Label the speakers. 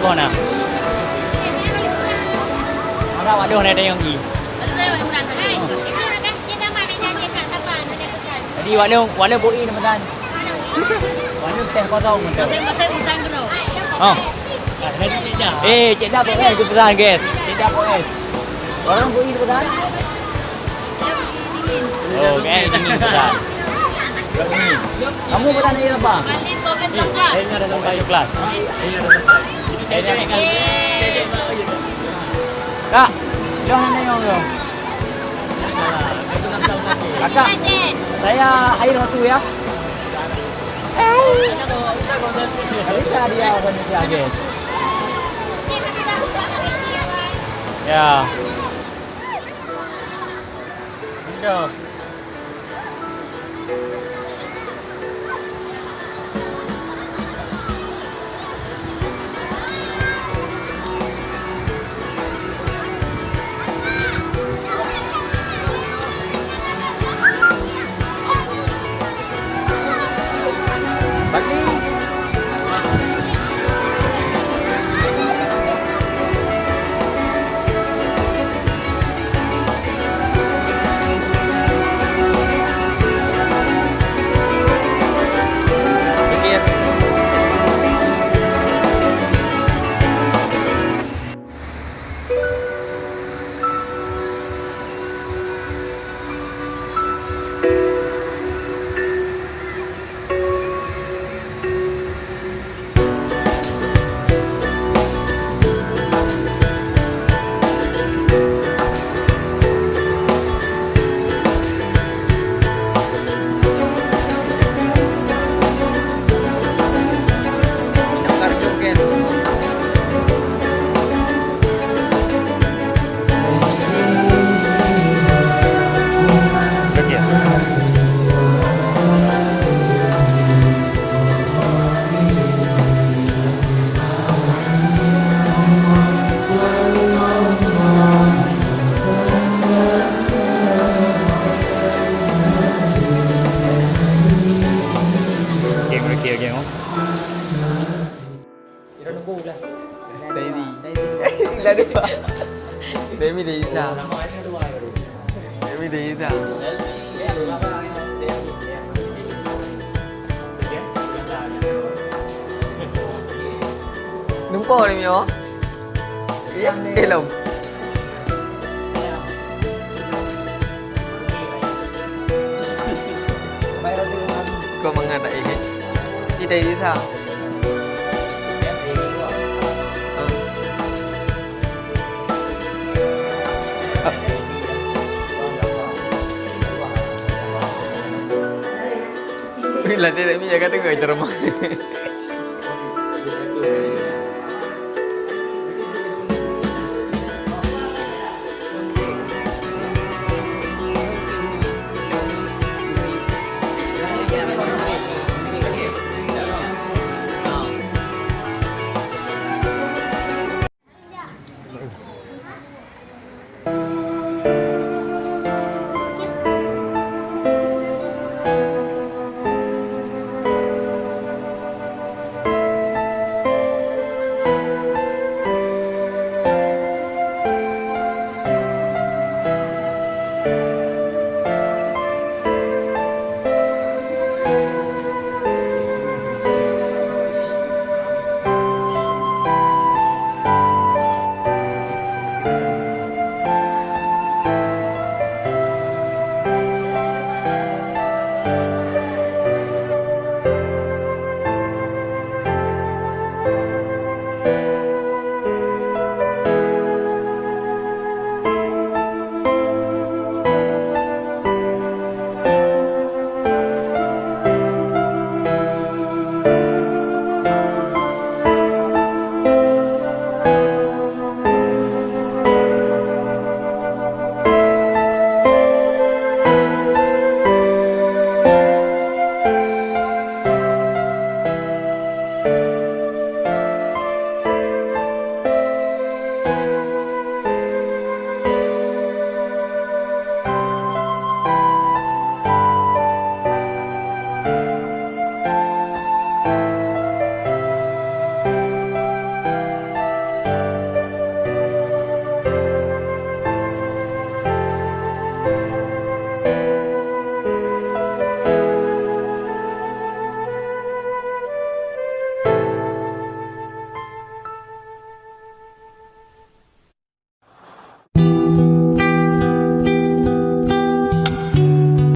Speaker 1: con nào. Ada wak dia ada yang pergi. Jadi warna boi nama dan. Warna teh kosong betul. Oh. Cik dah boleh itu pesan guys. Cik dah boleh. Orang boi pesan. Oh, guys ini pesan. Kamu pesan ni apa? Ini ada sampai kelas. Ini ada sampai. Ini kan. Kak, jangan nengok dong. Kakak, saya air satu ya. Bisa dia Indonesia guys. Ya. Udah.
Speaker 2: Demi di isa. Demi di isa. Đúng cô đi nhớ. Yes, hello. Kau mengenai ini. Tidak bisa. Là đây là bây giờ cái người chờ mà